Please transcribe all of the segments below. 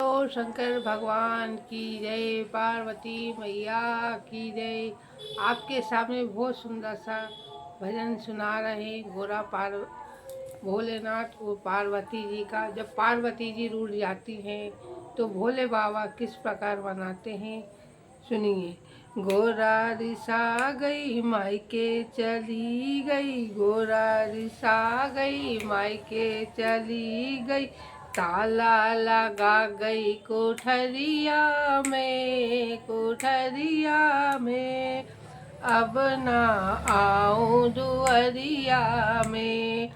तो शंकर भगवान की जय, पार्वती मैया की जय। आपके सामने बहुत सुंदर सा भजन सुना रहे हैं घोड़ा भोलेनाथ और पार्वती जी का। जब पार्वती जी रूठ जाती हैं तो भोले बाबा किस प्रकार मनाते हैं, सुनिए। गोरा रिसा गई मायके चली गई, गोरा रिसा गई मायके चली गई, ताला लगा गई कोठरिया में, कोठरिया में, अब ना आऊं दुअरिया में।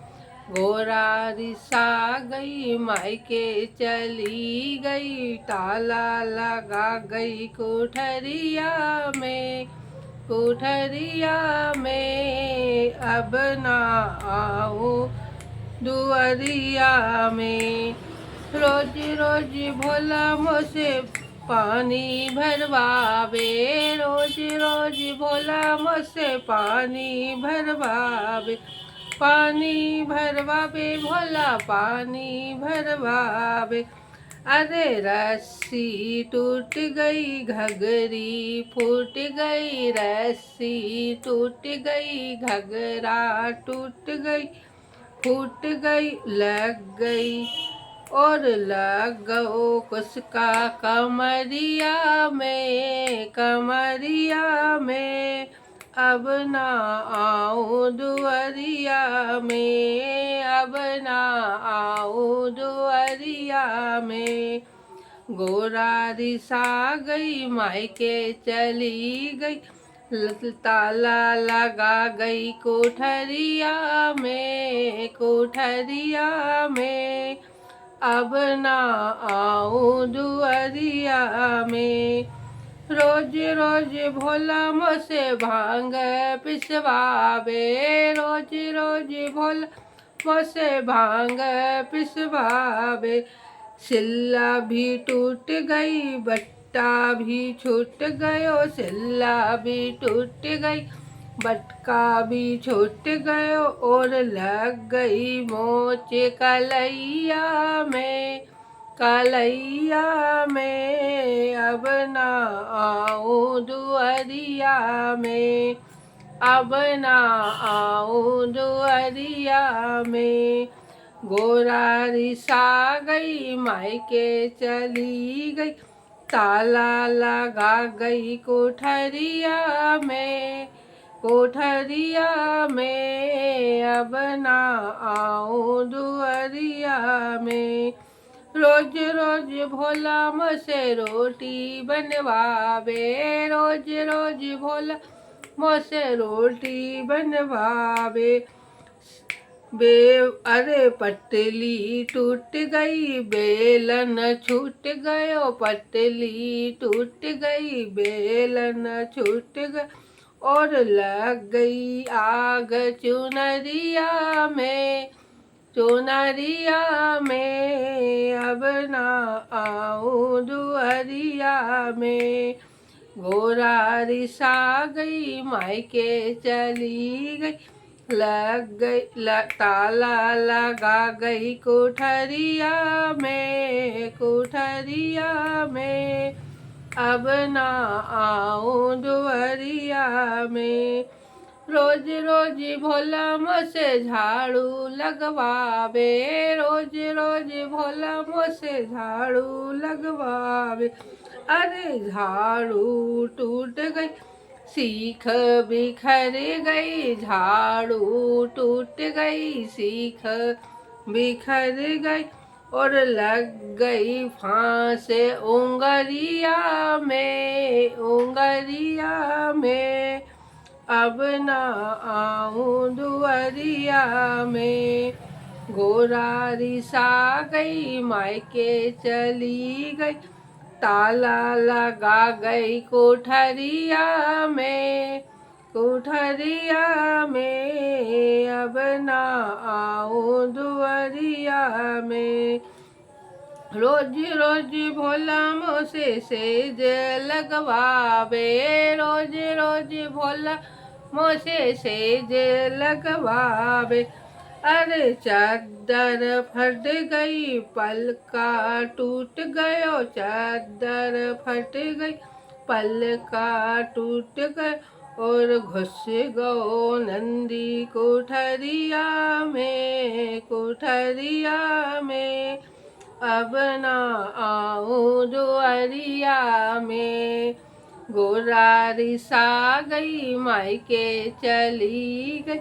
गोरा रिसा गई मायके चली गई, ताला लगा गई कोठरिया में, कोठरिया में, अब ना आऊं दुअरिया में। रोज रोज भोला मुझसे पानी भरवावे, रोज रोज भोला मुझसे पानी भरवावे, पानी भरवावे भोला पानी भरवावे। अरे रस्सी टूट गई घगरी फूट गई, रस्सी टूट गई घगरा टूट गई, फूट गई लग गई और लग गो कुसका कमरिया में, कमरिया में, अब ना आऊं दुअरिया में, अब ना आऊं दुअरिया में। गोरा रिसा गई मायके चली गई, ताला लगा गई कोठरिया में, कोठरिया में, अब ना आऊं दुअरिया में। रोज रोज भोला मुझसे भांग पिसवावे, रोज रोज भोला मुझसे भांग पिसवावे। सिल्ला भी टूट गई बट्टा भी छूट गयो, सिल्ला भी टूट गई बटका भी छूट गयो, और लग गई मोच कलैया में, कलैया में, अब ना आऊं दुअरिया में, अब ना आऊं दुअरिया में। गोरा रिसा गई मायके चली गई, ताला लगा गई कोठरिया में, कोठरिया में, अब ना आऊं दुअरिया में। रोज रोज भोला मुझसे रोटी बनवावे, रोज रोज भोला मुझसे रोटी बनवावे। अरे पटली टूट गई बेलन छूट गयो, पटली टूट गई बेलन छूट गयो, और लग गई आग चुनरिया में, चुनरिया में, अब ना आऊं दुअरिया में। गोरा रिसा गई मायके चली गई, लग गई ताला लगा गई कोठरिया में, कोठरिया में, अब ना आऊं दुअरिया में। रोज रोज भोला मुझसे झाड़ू लगवावे, रोज रोज भोला मुझसे झाड़ू लगवावे। अरे झाड़ू टूट गई सीख बिखर गई, झाड़ू टूट गई सीख बिखर गई, और लग गई फांस उंगरिया में, उंगरिया में, अब ना आऊं दुअरिया में। गोरा रिसा गई मायके चली गई, ताला लगा गई कोठरिया में, कोठरिया में, अब ना आऊं दुअरिया में। रोज रोज भोला मुझसे सेज लगवावे, रोज रोज भोला मुझसे सेज लगवावे। अरे चादर फट गई पलका टूट गयो, चादर फट गई पलका टूट गए, और घुस गो नंदी कोठरिया में, कोठरिया में। अब ना आऊं दुआरिया में। गोरारी सा गई मायके चली गई,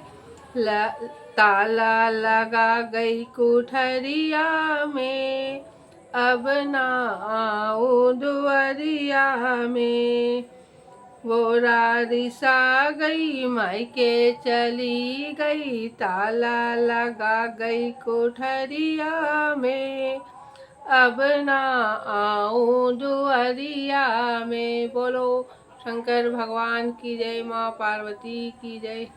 ताला लगा गई कोठरिया में। अब ना आऊं दुआरिया में। गोरारी सा गई मायके चली गई, ताला लगा गई कोठरिया में। अब ना आऊं दुआरिया में। बोलो शंकर भगवान की जय, माँ पार्वती की जय।